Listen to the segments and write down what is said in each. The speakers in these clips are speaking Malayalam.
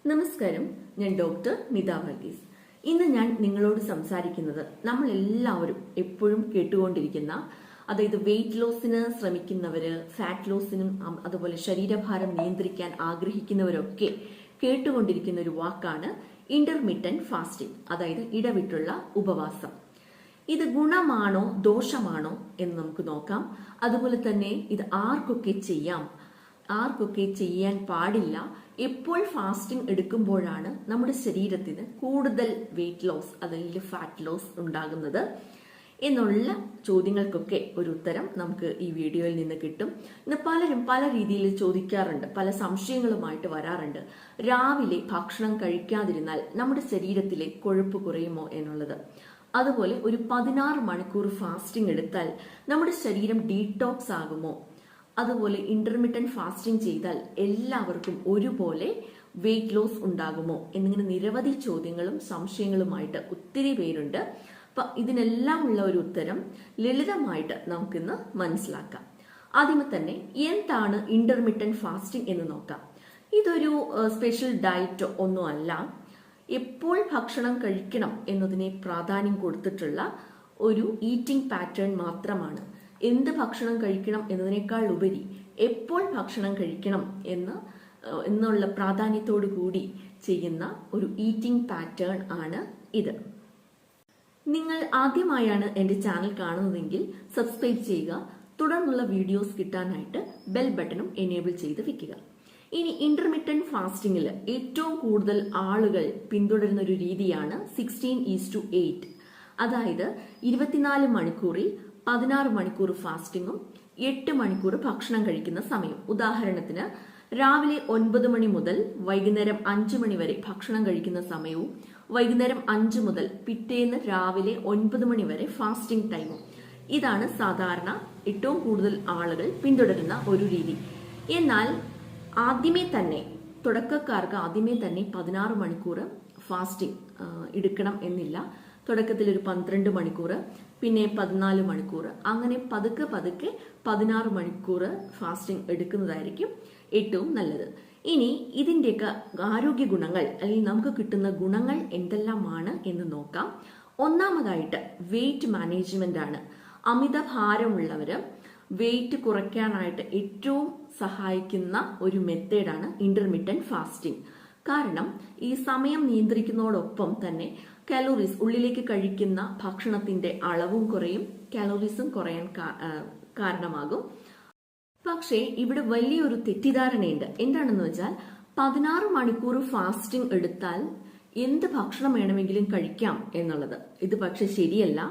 നമസ്കാരം, ഞാൻ ഡോക്ടർ മിത വർഗീസ്. ഇന്ന് ഞാൻ നിങ്ങളോട് സംസാരിക്കുന്നത് നമ്മൾ എല്ലാവരും എപ്പോഴും കേട്ടുകൊണ്ടിരിക്കുന്ന, അതായത് വെയിറ്റ് ലോസിന് ശ്രമിക്കുന്നവര്, ഫാറ്റ് ലോസിനും അതുപോലെ ശരീരഭാരം നിയന്ത്രിക്കാൻ ആഗ്രഹിക്കുന്നവരൊക്കെ കേട്ടുകൊണ്ടിരിക്കുന്ന ഒരു വാക്കാണ് ഇന്റർമിറ്റന്റ് ഫാസ്റ്റിംഗ്, അതായത് ഇടവിട്ടുള്ള ഉപവാസം. ഇത് ഗുണമാണോ ദോഷമാണോ എന്ന് നമുക്ക് നോക്കാം. അതുപോലെ തന്നെ ഇത് ആർക്കൊക്കെ ചെയ്യാം, ആർക്കൊക്കെ ചെയ്യാൻ പാടില്ല, എപ്പോൾ ഫാസ്റ്റിംഗ് എടുക്കുമ്പോഴാണ് നമ്മുടെ ശരീരത്തിന് കൂടുതൽ വെയിറ്റ് ലോസ് അല്ലെങ്കിൽ ഫാറ്റ് ലോസ് ഉണ്ടാകുന്നത് എന്നുള്ള ചോദ്യങ്ങൾക്കൊക്കെ ഒരു ഉത്തരം നമുക്ക് ഈ വീഡിയോയിൽ നിന്ന് കിട്ടും. ഇന്ന് പലരും പല രീതിയിൽ ചോദിക്കാറുണ്ട്, പല സംശയങ്ങളുമായിട്ട് വരാറുണ്ട്. രാവിലെ ഭക്ഷണം കഴിക്കാതിരുന്നാൽ നമ്മുടെ ശരീരത്തിലെ കൊഴുപ്പ് കുറയുമോ എന്നുള്ളത്. അതുപോലെ ഒരു 16 മണിക്കൂർ ഫാസ്റ്റിംഗ് എടുത്താൽ നമ്മുടെ ശരീരം ഡീടോക്സ് ആകുമോ, അതുപോലെ ഇന്റർമിറ്റന്റ് ഫാസ്റ്റിംഗ് ചെയ്താൽ എല്ലാവർക്കും ഒരുപോലെ വെയിറ്റ് ലോസ് ഉണ്ടാകുമോ എന്നിങ്ങനെ നിരവധി ചോദ്യങ്ങളും സംശയങ്ങളുമായിട്ട് ഒത്തിരി പേരുണ്ട്. അപ്പൊ ഇതിനെല്ലാം ഉള്ള ഒരു ഉത്തരം ലളിതമായിട്ട് നമുക്കിന്ന് മനസ്സിലാക്കാം. ആദ്യമേ തന്നെ എന്താണ് ഇന്റർമിറ്റന്റ് ഫാസ്റ്റിംഗ് എന്ന് നോക്കാം. ഇതൊരു സ്പെഷ്യൽ ഡയറ്റ് ഒന്നും അല്ല. എപ്പോൾ ഭക്ഷണം കഴിക്കണം എന്നതിനെ പ്രാധാന്യം കൊടുത്തിട്ടുള്ള ഒരു ഈറ്റിംഗ് പാറ്റേൺ മാത്രമാണ്. എന്ത് ഭക്ഷണം കഴിക്കണം എന്നതിനേക്കാൾ ഉപരി എപ്പോൾ ഭക്ഷണം കഴിക്കണം എന്നുള്ള പ്രാധാന്യത്തോടു കൂടി ചെയ്യുന്ന ഒരു ഈറ്റിംഗ് പാറ്റേൺ ആണ് ഇത്. നിങ്ങൾ ആദ്യമായാണ് എന്റെ ചാനൽ കാണുന്നതെങ്കിൽ സബ്സ്ക്രൈബ് ചെയ്യുക. തുടർന്നുള്ള വീഡിയോസ് കിട്ടാനായിട്ട് ബെൽ ബട്ടണും എനേബിൾ ചെയ്ത് വെക്കുക. ഇനി ഇന്റർമിറ്റന്റ് ഫാസ്റ്റിംഗിൽ ഏറ്റവും കൂടുതൽ ആളുകൾ പിന്തുടരുന്ന ഒരു രീതിയാണ് 16:8. അതായത് 24 മണിക്കൂറിൽ 16 മണിക്കൂർ ഫാസ്റ്റിംഗും 8 മണിക്കൂർ ഭക്ഷണം കഴിക്കുന്ന സമയം. ഉദാഹരണത്തിന് രാവിലെ 9 മണി മുതൽ വൈകുന്നേരം 5 മണി വരെ ഭക്ഷണം കഴിക്കുന്ന സമയവും വൈകുന്നേരം 5 മുതൽ പിറ്റേന്ന് രാവിലെ 9 മണി വരെ ഫാസ്റ്റിംഗ് ടൈമും. ഇതാണ് സാധാരണ ഏറ്റവും കൂടുതൽ ആളുകൾ പിന്തുടരുന്ന ഒരു രീതി. എന്നാൽ തുടക്കക്കാർക്ക് ആദ്യമേ തന്നെ 16 മണിക്കൂർ ഫാസ്റ്റിംഗ് എടുക്കണം എന്നില്ല. തുടക്കത്തിൽ ഒരു 12 മണിക്കൂർ, പിന്നെ 14 മണിക്കൂർ, അങ്ങനെ പതുക്കെ 16 മണിക്കൂർ ഫാസ്റ്റിംഗ് എടുക്കുന്നതായിരിക്കും ഏറ്റവും നല്ലത്. ഇനി ഇതിന്റെയൊക്കെ ആരോഗ്യ ഗുണങ്ങൾ അല്ലെങ്കിൽ നമുക്ക് കിട്ടുന്ന ഗുണങ്ങൾ എന്തെല്ലാമാണ് എന്ന് നോക്കാം. ഒന്നാമതായിട്ട് വെയിറ്റ് മാനേജ്മെന്റ് ആണ്. അമിതഭാരമുള്ളവര് വെയിറ്റ് കുറയ്ക്കാനായിട്ട് ഏറ്റവും സഹായിക്കുന്ന ഒരു മെത്തേഡാണ് ഇന്റർമിറ്റന്റ് ഫാസ്റ്റിംഗ്. കാരണം ഈ സമയം നിയന്ത്രിക്കുന്നതോടൊപ്പം തന്നെ കാലോറീസ്, ഉള്ളിലേക്ക് കഴിക്കുന്ന ഭക്ഷണത്തിന്റെ അളവും കുറയും, കാലോറീസും കുറയാൻ കാരണമാകും. പക്ഷേ ഇവിടെ വലിയൊരു തെറ്റിദ്ധാരണയുണ്ട്. എന്താണെന്ന് വെച്ചാൽ 16 മണിക്കൂർ ഫാസ്റ്റിംഗ് എടുത്താൽ എന്ത് ഭക്ഷണം വേണമെങ്കിലും കഴിക്കാം എന്നുള്ളത്. ഇത് പക്ഷെ ശരിയല്ല.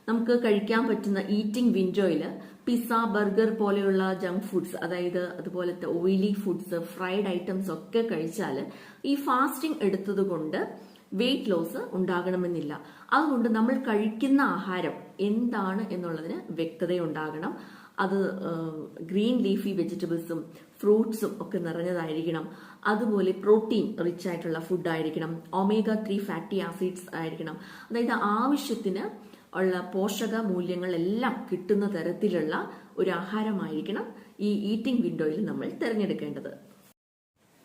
നമുക്ക് കഴിക്കാൻ പറ്റുന്ന ഈറ്റിംഗ് വിൻഡോയില് പിസ്സ, ബർഗർ പോലെയുള്ള ജങ്ക് ഫുഡ്സ്, അതായത് അതുപോലത്തെ ഓയിലി ഫുഡ്സ്, ഫ്രൈഡ് ഐറ്റംസ് ഒക്കെ കഴിച്ചാൽ ഈ ഫാസ്റ്റിംഗ് എടുത്തത് കൊണ്ട് വെയിറ്റ് ലോസ് ഉണ്ടാകണമെന്നില്ല. അതുകൊണ്ട് നമ്മൾ കഴിക്കുന്ന ആഹാരം എന്താണ് എന്നുള്ളതിന് വ്യക്തതയുണ്ടാകണം. അത് ഗ്രീൻ ലീഫി വെജിറ്റബിൾസും ഫ്രൂട്ട്സും ഒക്കെ നിറഞ്ഞതായിരിക്കണം. അതുപോലെ പ്രോട്ടീൻ റിച്ച് ആയിട്ടുള്ള ഫുഡ് ആയിരിക്കണം. ഒമേഗ 3 ഫാറ്റി ആസിഡ്സ് ആയിരിക്കണം. അതായത് ആവശ്യത്തിന് ഉള്ള പോഷക മൂല്യങ്ങളെല്ലാം കിട്ടുന്ന തരത്തിലുള്ള ഒരു ആഹാരമായിരിക്കണം ഈ ഈറ്റിംഗ് വിൻഡോയിൽ നമ്മൾ തിരഞ്ഞെടുക്കേണ്ടത്.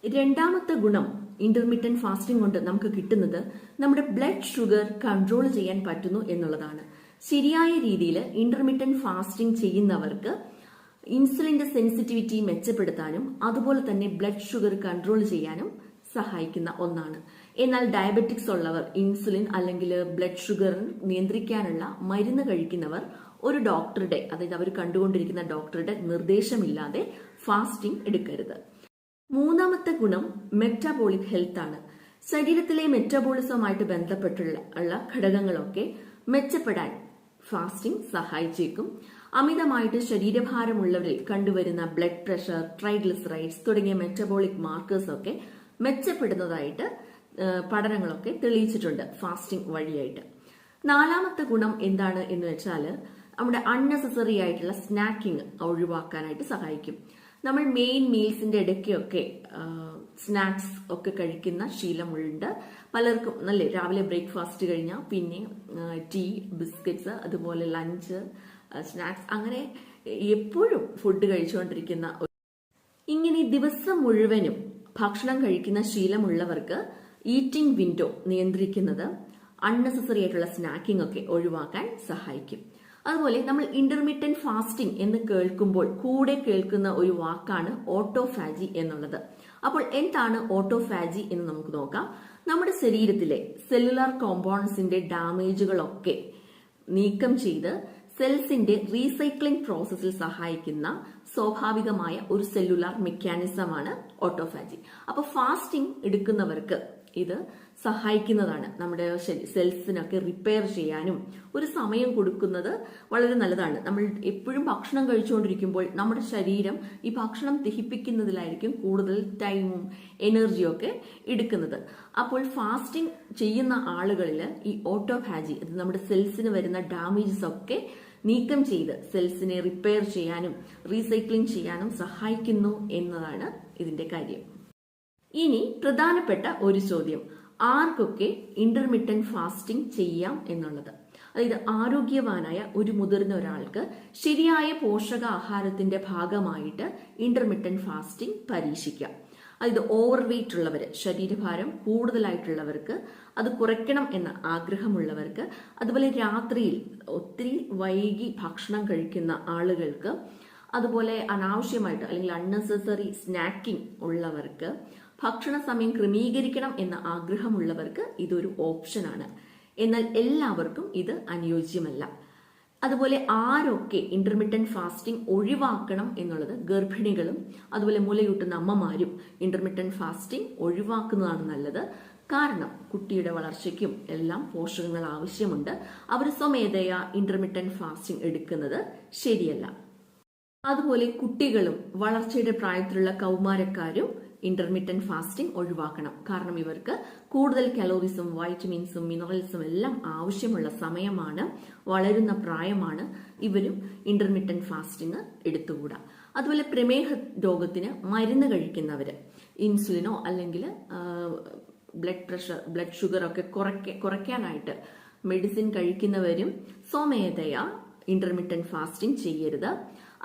രണ്ടാമത്തെ ഗുണം ഇന്റർമിറ്റന്റ് ഫാസ്റ്റിംഗ് കൊണ്ട് നമുക്ക് കിട്ടുന്നത് നമ്മുടെ ബ്ലഡ് ഷുഗർ കൺട്രോൾ ചെയ്യാൻ പറ്റുന്നു എന്നുള്ളതാണ്. ശരിയായ രീതിയിൽ ഇന്റർമിറ്റന്റ് ഫാസ്റ്റിംഗ് ചെയ്യുന്നവർക്ക് ഇൻസുലിന്റെ സെൻസിറ്റിവിറ്റി മെച്ചപ്പെടുത്താനും അതുപോലെ തന്നെ ബ്ലഡ് ഷുഗർ കൺട്രോൾ ചെയ്യാനും സഹായിക്കുന്ന ഒന്നാണ്. എന്നാൽ ഡയബറ്റിക്സ് ഉള്ളവർ, ഇൻസുലിൻ അല്ലെങ്കിൽ ബ്ലഡ് ഷുഗർ നിയന്ത്രിക്കാനുള്ള മരുന്ന് കഴിക്കുന്നവർ ഒരു ഡോക്ടറുടെ, അതായത് അവർ കണ്ടുകൊണ്ടിരിക്കുന്ന ഡോക്ടറുടെ നിർദ്ദേശമില്ലാതെ ഫാസ്റ്റിംഗ് എടുക്കരുത്. മൂന്നാമത്തെ ഗുണം മെറ്റബോളിക് ഹെൽത്ത് ആണ്. ശരീരത്തിലെ മെറ്റബോളിസവുമായിട്ട് ബന്ധപ്പെട്ടുള്ള ഘടകങ്ങളൊക്കെ മെച്ചപ്പെടാൻ ഫാസ്റ്റിംഗ് സഹായിച്ചേക്കും. അമിതമായിട്ട് ശരീരഭാരമുള്ളവരിൽ കണ്ടുവരുന്ന ബ്ലഡ് പ്രഷർ, ട്രൈഗ്ലിസറൈഡ്സ് തുടങ്ങിയ മെറ്റബോളിക് മാർക്കേഴ്സ് ഒക്കെ മെച്ചപ്പെടുന്നതായിട്ട് പഠനങ്ങളൊക്കെ തെളിയിച്ചിട്ടുണ്ട് ഫാസ്റ്റിംഗ് വഴിയായിട്ട്. നാലാമത്തെ ഗുണം എന്താണ് എന്ന് വെച്ചാൽ നമ്മുടെ അൺനെസസറി ആയിട്ടുള്ള സ്നാക്കിംഗ് ഒഴിവാക്കാനായിട്ട് സഹായിക്കും. നമ്മൾ മെയിൻ മീൽസിന്റെ ഇടയ്ക്കൊക്കെ സ്നാക്സ് ഒക്കെ കഴിക്കുന്ന ശീലമുണ്ട് പലർക്കും. നല്ല രാവിലെ ബ്രേക്ക്ഫാസ്റ്റ് കഴിഞ്ഞാൽ പിന്നെ ടീ, ബിസ്ക്കറ്റ്സ്, അതുപോലെ ലഞ്ച്, സ്നാക്സ്, അങ്ങനെ എപ്പോഴും ഫുഡ് കഴിച്ചുകൊണ്ടിരിക്കുന്ന ഇങ്ങനെ ദിവസം മുഴുവനും ഭക്ഷണം കഴിക്കുന്ന ശീലമുള്ളവർക്ക് ഈറ്റിംഗ് വിൻഡോ നിയന്ത്രിക്കുന്നത് അൺനെസസറി ആയിട്ടുള്ള സ്നാക്കിംഗ് ഒക്കെ ഒഴിവാക്കാൻ സഹായിക്കും. അതുപോലെ നമ്മൾ ഇന്റർമീഡിയന്റ് ഫാസ്റ്റിംഗ് എന്ന് കേൾക്കുമ്പോൾ കൂടെ കേൾക്കുന്ന ഒരു വാക്കാണ് ഓട്ടോഫാജി എന്നുള്ളത്. അപ്പോൾ എന്താണ് ഓട്ടോഫാജി എന്ന് നമുക്ക് നോക്കാം. നമ്മുടെ ശരീരത്തിലെ സെല്ലുലാർ കോമ്പൗണ്ട്സിന്റെ ഡാമേജുകളൊക്കെ നീക്കം ചെയ്ത് സെൽസിന്റെ റീസൈക്ലിംഗ് പ്രോസസ്സിൽ സഹായിക്കുന്ന സ്വാഭാവികമായ ഒരു സെല്ലുലാർ മെക്കാനിസമാണ് ഓട്ടോഫാജി. അപ്പൊ ഫാസ്റ്റിംഗ് എടുക്കുന്നവർക്ക് ഇത് സഹായിക്കുന്നതാണ്. നമ്മുടെ സെൽസിനൊക്കെ റിപ്പയർ ചെയ്യാനും ഒരു സമയം കൊടുക്കുന്നത് വളരെ നല്ലതാണ്. നമ്മൾ എപ്പോഴും ഭക്ഷണം കഴിച്ചുകൊണ്ടിരിക്കുമ്പോൾ നമ്മുടെ ശരീരം ഈ ഭക്ഷണം ദഹിപ്പിക്കുന്നതിലായിരിക്കും കൂടുതൽ ടൈമും എനർജിയും ഒക്കെ എടുക്കുന്നത്. അപ്പോൾ ഫാസ്റ്റിംഗ് ചെയ്യുന്ന ആളുകളിൽ ഈ ഓട്ടോഫാജി, നമ്മുടെ സെൽസിന് വരുന്ന ഡാമേജസ് ഒക്കെ നീക്കം ചെയ്ത് സെൽസിനെ റിപ്പയർ ചെയ്യാനും റീസൈക്ലിംഗ് ചെയ്യാനും സഹായിക്കുന്നു എന്നതാണ് ഇതിന്റെ കാര്യം. ഇനി പ്രധാനപ്പെട്ട ഒരു ചോദ്യം, ആർക്കൊക്കെ ഇന്റർമിറ്റന്റ് ഫാസ്റ്റിംഗ് ചെയ്യാം എന്നുള്ളത്. അതായത് ആരോഗ്യവാനായ ഒരു മുതിർന്ന ഒരാൾക്ക് ശരിയായ പോഷകാഹാരത്തിന്റെ ഭാഗമായിട്ട് ഇന്റർമിറ്റന്റ് ഫാസ്റ്റിംഗ് പരീക്ഷിക്കാം. അതായത് ഓവർ വെയിറ്റ് ഉള്ളവര്, ശരീരഭാരം കൂടുതലായിട്ടുള്ളവർക്ക്, അത് കുറയ്ക്കണം എന്ന ആഗ്രഹമുള്ളവർക്ക്, അതുപോലെ രാത്രിയിൽ ഒത്തിരി വൈകി ഭക്ഷണം കഴിക്കുന്ന ആളുകൾക്ക്, അതുപോലെ അനാവശ്യമായിട്ട് അല്ലെങ്കിൽ അൺനെസസറി സ്നാക്കിംഗ് ഉള്ളവർക്ക്, ഭക്ഷണ സമയം ക്രമീകരിക്കണം എന്ന ആഗ്രഹമുള്ളവർക്ക് ഇതൊരു ഓപ്ഷനാണ്. എന്നാൽ എല്ലാവർക്കും ഇത് അനുയോജ്യമല്ല. അതുപോലെ ആരൊക്കെ ഇന്റർമിറ്റന്റ് ഫാസ്റ്റിംഗ് ഒഴിവാക്കണം എന്നുള്ളത്, ഗർഭിണികളും അതുപോലെ മുലയൂട്ടുന്ന അമ്മമാരും ഇന്റർമിറ്റന്റ് ഫാസ്റ്റിംഗ് ഒഴിവാക്കുന്നതാണ് നല്ലത്. കാരണം കുട്ടിയുടെ വളർച്ചയ്ക്കും എല്ലാം പോഷകങ്ങൾ ആവശ്യമുണ്ട്. അവർ സ്വമേധയാ ഇന്റർമിറ്റന്റ് ഫാസ്റ്റിംഗ് എടുക്കുന്നത് ശരിയല്ല. അതുപോലെ കുട്ടികളും വളർച്ചയുടെ പ്രായത്തിലുള്ള കൗമാരക്കാരും ഇന്റർമീഡിയന്റ് ഫാസ്റ്റിംഗ് ഒഴിവാക്കണം. കാരണം ഇവർക്ക് കൂടുതൽ കലോറീസും വൈറ്റമിൻസും മിനറൽസും എല്ലാം ആവശ്യമുള്ള സമയമാണ്, വളരുന്ന പ്രായമാണ്. ഇവരും ഇന്റർമീഡിയന്റ് ഫാസ്റ്റിംഗ് എടുത്തുകൂടാ. അതുപോലെ പ്രമേഹ രോഗത്തിന് മരുന്ന് കഴിക്കുന്നവര്, ഇൻസുലിനോ അല്ലെങ്കിൽ ബ്ലഡ് പ്രഷർ, ബ്ലഡ് ഷുഗർ ഒക്കെ കുറയ്ക്കാനായിട്ട് മെഡിസിൻ കഴിക്കുന്നവരും സ്വമേധയാ ഇന്റർമീഡിയന്റ് ഫാസ്റ്റിംഗ് ചെയ്യരുത്.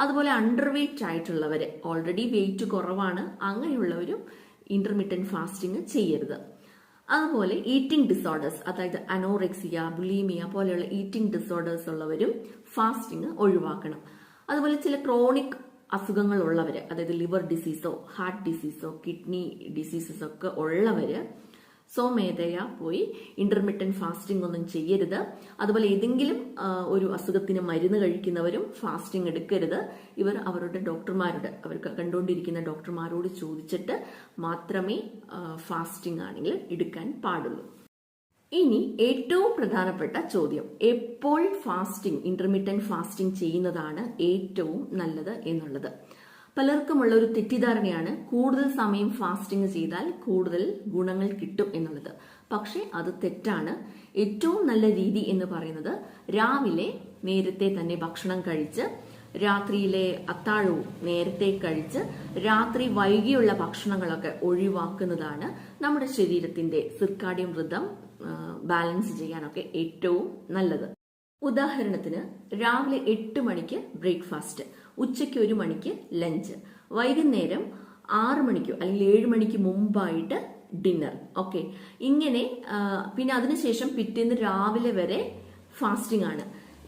അതുപോലെ അണ്ടർ വെയിറ്റ് ആയിട്ടുള്ളവര്, ഓൾറെഡി വെയിറ്റ് കുറവാണ്, അങ്ങനെയുള്ളവരും ഇന്റർമീഡിയന്റ് ഫാസ്റ്റിംഗ് ചെയ്യരുത്. അതുപോലെ ഈറ്റിംഗ് ഡിസോർഡേഴ്സ്, അതായത് അനോറെക്സിയ, ബുലീമിയ പോലെയുള്ള ഈറ്റിംഗ് ഡിസോർഡേഴ്സ് ഉള്ളവരും ഫാസ്റ്റിംഗ് ഒഴിവാക്കണം. അതുപോലെ ചില ക്രോണിക് അസുഖങ്ങൾ ഉള്ളവര്, അതായത് ലിവർ ഡിസീസോ ഹാർട്ട് ഡിസീസോ കിഡ്നി ഡിസീസസ് ഒക്കെ ഉള്ളവര് സ്വമേധയാ പോയി ഇന്റർമീഡിയന്റ് ഫാസ്റ്റിംഗ് ഒന്നും ചെയ്യരുത്. അതുപോലെ ഏതെങ്കിലും ഒരു അസുഖത്തിന് മരുന്ന് കഴിക്കുന്നവരും ഫാസ്റ്റിംഗ് എടുക്കരുത്. ഇവർ അവരുടെ ഡോക്ടർമാരോട്, അവർക്ക് കണ്ടുകൊണ്ടിരിക്കുന്ന ഡോക്ടർമാരോട് ചോദിച്ചിട്ട് മാത്രമേ ഫാസ്റ്റിംഗ് ആണെങ്കിൽ എടുക്കാൻ പാടുള്ളൂ. ഇനി ഏറ്റവും പ്രധാനപ്പെട്ട ചോദ്യം, എപ്പോൾ ഫാസ്റ്റിംഗ്, ഇന്റർമീഡിയന്റ് ഫാസ്റ്റിംഗ് ചെയ്യുന്നതാണ് ഏറ്റവും നല്ലത് എന്നുള്ളത്. പലർക്കുമുള്ള ഒരു തെറ്റിദ്ധാരണയാണ് കൂടുതൽ സമയം ഫാസ്റ്റിംഗ് ചെയ്താൽ കൂടുതൽ ഗുണങ്ങൾ കിട്ടും എന്നുള്ളത്. പക്ഷെ അത് തെറ്റാണ്. ഏറ്റവും നല്ല രീതി എന്ന് പറയുന്നത് രാവിലെ നേരത്തെ തന്നെ ഭക്ഷണം കഴിച്ച് രാത്രിയിലെ അത്താഴവും നേരത്തെ കഴിച്ച് രാത്രി വൈകിയുള്ള ഭക്ഷണങ്ങളൊക്കെ ഒഴിവാക്കുന്നതാണ് നമ്മുടെ ശരീരത്തിന്റെ സിർക്കാഡിയൻ റിതം ബാലൻസ് ചെയ്യാനൊക്കെ ഏറ്റവും നല്ലത്. ഉദാഹരണത്തിന് രാവിലെ 8 മണിക്ക് ബ്രേക്ക്ഫാസ്റ്റ്, ഉച്ചയ്ക്ക് 1 മണിക്ക് ലഞ്ച്, വൈകുന്നേരം 6 മണിക്കോ അല്ലെങ്കിൽ 7 മണിക്ക് മുമ്പായിട്ട് ഡിന്നർ. ഓക്കെ, ഇങ്ങനെ പിന്നെ അതിനുശേഷം പിറ്റേന്ന് രാവിലെ വരെ ഫാസ്റ്റിംഗ് ആണ്.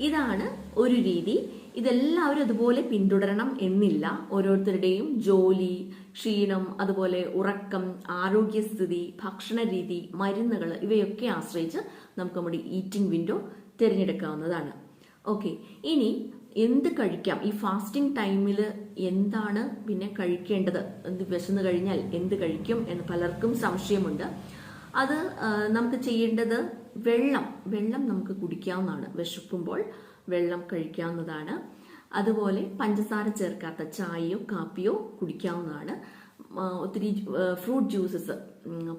ഇതാണ് ഒരു രീതി. ഇതെല്ലാവരും അതുപോലെ പിന്തുടരണം എന്നില്ല. ഓരോരുത്തരുടെയും ജോലി, ക്ഷീണം, അതുപോലെ ഉറക്കം, ആരോഗ്യസ്ഥിതി, ഭക്ഷണ രീതി, മരുന്നുകൾ ഇവയൊക്കെ ആശ്രയിച്ച് നമുക്ക് നമ്മുടെ ഈറ്റിംഗ് വിൻഡോ തിരഞ്ഞെടുക്കാവുന്നതാണ്. ഓക്കെ, ഇനി എന്ത് കഴിക്കാം, ഈ ഫാസ്റ്റിംഗ് ടൈമിൽ എന്താണ് പിന്നെ കഴിക്കേണ്ടത്, വിശന്ന് കഴിഞ്ഞാൽ എന്ത് കഴിക്കും എന്ന് പലർക്കും സംശയമുണ്ട്. അത് നമുക്ക് ചെയ്യേണ്ടത് വെള്ളം നമുക്ക് കുടിക്കാവുന്നതാണ്. വിശക്കുമ്പോൾ വെള്ളം കഴിക്കാവുന്നതാണ്. അതുപോലെ പഞ്ചസാര ചേർക്കാത്ത ചായയോ കാപ്പിയോ കുടിക്കാവുന്നതാണ്. ഒത്തിരി ഫ്രൂട്ട് ജ്യൂസസ്,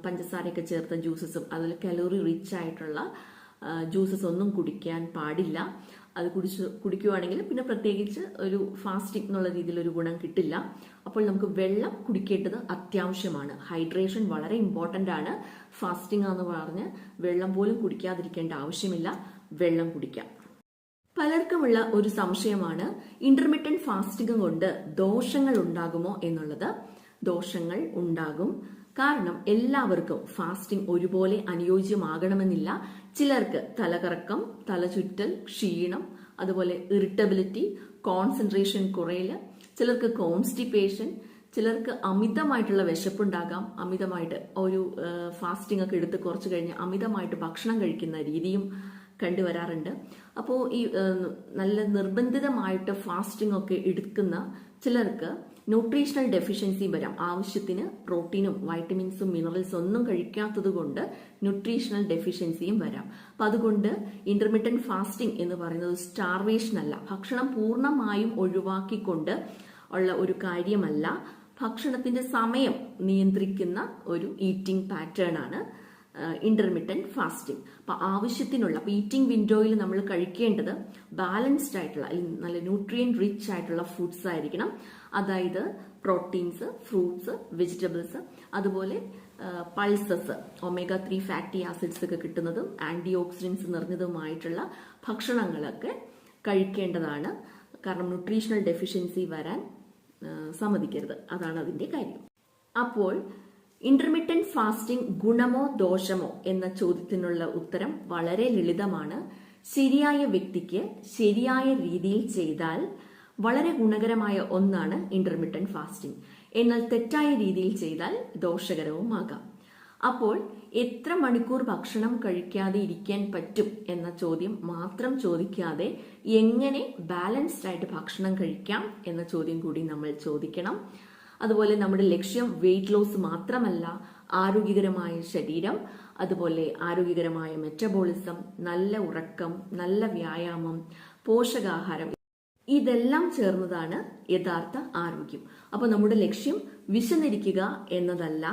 പഞ്ചസാരയൊക്കെ ചേർത്ത ജ്യൂസസും അതുപോലെ കലോറി റിച്ച് ആയിട്ടുള്ള ജ്യൂസസ് ഒന്നും കുടിക്കാൻ പാടില്ല. അത് കുടിക്കുവാണെങ്കിൽ പിന്നെ പ്രത്യേകിച്ച് ഒരു ഫാസ്റ്റിംഗ് എന്നുള്ള രീതിയിൽ ഒരു ഗുണം കിട്ടില്ല. അപ്പോൾ നമുക്ക് വെള്ളം കുടിക്കേണ്ടത് അത്യാവശ്യമാണ്. ഹൈഡ്രേഷൻ വളരെ ഇമ്പോർട്ടന്റ് ആണ്. ഫാസ്റ്റിംഗ് എന്ന് പറഞ്ഞ് വെള്ളം പോലും കുടിക്കാതിരിക്കേണ്ട ആവശ്യമില്ല, വെള്ളം കുടിക്കാം. പലർക്കുമുള്ള ഒരു സംശയമാണ് ഇന്റർമീഡിയന്റ് ഫാസ്റ്റിംഗ് കൊണ്ട് ദോഷങ്ങൾ ഉണ്ടാകുമോ എന്നുള്ളത്. ദോഷങ്ങൾ ഉണ്ടാകും. കാരണം എല്ലാവർക്കും ഫാസ്റ്റിംഗ് ഒരുപോലെ അനുയോജ്യമാകണമെന്നില്ല. ചിലർക്ക് തലകറക്കം, തലചുറ്റൽ, ക്ഷീണം, അതുപോലെ ഇറിറ്റബിലിറ്റി, കോൺസെൻട്രേഷൻ കുറയല്, ചിലർക്ക് കോൺസ്റ്റിപ്പേഷൻ, ചിലർക്ക് അമിതമായിട്ടുള്ള വിശപ്പുണ്ടാകാം. അമിതമായിട്ട് ഒരു ഫാസ്റ്റിംഗ് ഒക്കെ എടുത്ത് കുറച്ച് കഴിഞ്ഞ് അമിതമായിട്ട് ഭക്ഷണം കഴിക്കുന്ന രീതിയും കണ്ടുവരാറുണ്ട്. അപ്പോൾ ഈ നല്ല നിർബന്ധിതമായിട്ട് ഫാസ്റ്റിംഗ് ഒക്കെ എടുക്കുന്ന ചിലർക്ക് ന്യൂട്രീഷണൽ ഡെഫിഷ്യൻസി വരാം. ആവശ്യത്തിന് പ്രോട്ടീനും വൈറ്റമിൻസും മിനറൽസും ഒന്നും കഴിക്കാത്തത് കൊണ്ട് ന്യൂട്രീഷണൽ ഡെഫിഷ്യൻസിയും വരാം. അപ്പൊ അതുകൊണ്ട് ഇന്റർമിറ്റന്റ് ഫാസ്റ്റിംഗ് എന്ന് പറയുന്നത് സ്റ്റാർവേഷൻ അല്ല, ഭക്ഷണം പൂർണ്ണമായും ഒഴിവാക്കിക്കൊണ്ട് ഉള്ള ഒരു കാര്യമല്ല. ഭക്ഷണത്തിന്റെ സമയം നിയന്ത്രിക്കുന്ന ഒരു ഈറ്റിംഗ് പാറ്റേൺ ആണ് ഇന്റർമിറ്റന്റ് ഫാസ്റ്റിംഗ്. അപ്പൊ ആവശ്യത്തിനുള്ള ഈറ്റിംഗ് വിൻഡോയിൽ നമ്മൾ കഴിക്കേണ്ടത് ബാലൻസ്ഡ് ആയിട്ടുള്ള നല്ല ന്യൂട്രിയൻ റിച്ച് ആയിട്ടുള്ള ഫുഡ്സ് ആയിരിക്കണം. അതായത് പ്രോട്ടീൻസ്, ഫ്രൂട്ട്സ്, വെജിറ്റബിൾസ്, അതുപോലെ പൾസസ്, omega-3 ഫാറ്റി ആസിഡ്സ് ഒക്കെ കിട്ടുന്നതും ആന്റി ഓക്സിഡൻസ് നിറഞ്ഞതുമായിട്ടുള്ള ഭക്ഷണങ്ങളൊക്കെ കഴിക്കേണ്ടതാണ്. കാരണം ന്യൂട്രീഷണൽ ഡെഫിഷ്യൻസി വരാൻ സമ്മതിക്കരുത്. അതാണ് അതിന്റെ കാര്യം. അപ്പോൾ ഇന്റർമിറ്റന്റ് ഫാസ്റ്റിംഗ് ഗുണമോ ദോഷമോ എന്ന ചോദ്യത്തിനുള്ള ഉത്തരം വളരെ ലളിതമാണ്. ശരിയായ വ്യക്തിക്ക് ശരിയായ രീതിയിൽ ചെയ്താൽ വളരെ ഗുണകരമായ ഒന്നാണ് ഇന്റർമിറ്റന്റ് ഫാസ്റ്റിംഗ്. എന്നാൽ തെറ്റായ രീതിയിൽ ചെയ്താൽ ദോഷകരവുമാകാം. അപ്പോൾ എത്ര മണിക്കൂർ ഭക്ഷണം കഴിക്കാതെ ഇരിക്കാൻ പറ്റും എന്ന ചോദ്യം മാത്രം ചോദിക്കാതെ എങ്ങനെ ബാലൻസ്ഡ് ആയിട്ട് ഭക്ഷണം കഴിക്കാം എന്ന ചോദ്യം കൂടി നമ്മൾ ചോദിക്കണം. അതുപോലെ നമ്മുടെ ലക്ഷ്യം വെയിറ്റ് ലോസ് മാത്രമല്ല, ആരോഗ്യകരമായ ശരീരം, അതുപോലെ ആരോഗ്യകരമായ മെറ്റബോളിസം, നല്ല ഉറക്കം, നല്ല വ്യായാമം, പോഷകാഹാരം, ഇതെല്ലാം ചേർന്നതാണ് യഥാർത്ഥ ആരോഗ്യം. അപ്പൊ നമ്മുടെ ലക്ഷ്യം വിശന്നിരിക്കുക എന്നതല്ല,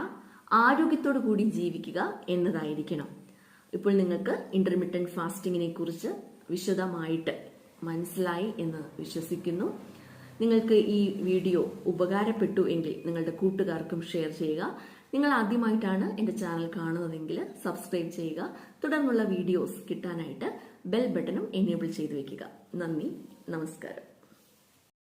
ആരോഗ്യത്തോടു കൂടി ജീവിക്കുക എന്നതായിരിക്കണം. ഇപ്പോൾ നിങ്ങൾക്ക് ഇന്റർമിറ്റന്റ് ഫാസ്റ്റിങ്ങിനെ കുറിച്ച് വിശദമായിട്ട് മനസ്സിലായി എന്ന് വിശ്വസിക്കുന്നു. നിങ്ങൾക്ക് ഈ വീഡിയോ ഉപകാരപ്പെട്ടു എങ്കിൽ നിങ്ങളുടെ കൂട്ടുകാർക്കും ഷെയർ ചെയ്യുക. നിങ്ങൾ ആദ്യമായിട്ടാണ് എൻ്റെ ചാനൽ കാണുന്നതെങ്കിൽ സബ്സ്ക്രൈബ് ചെയ്യുക. തുടർന്നുള്ള വീഡിയോസ് കിട്ടാനായിട്ട് ബെൽ ബട്ടണും എനേബിൾ ചെയ്തു വെക്കുക. നന്ദി, നമസ്കാരം.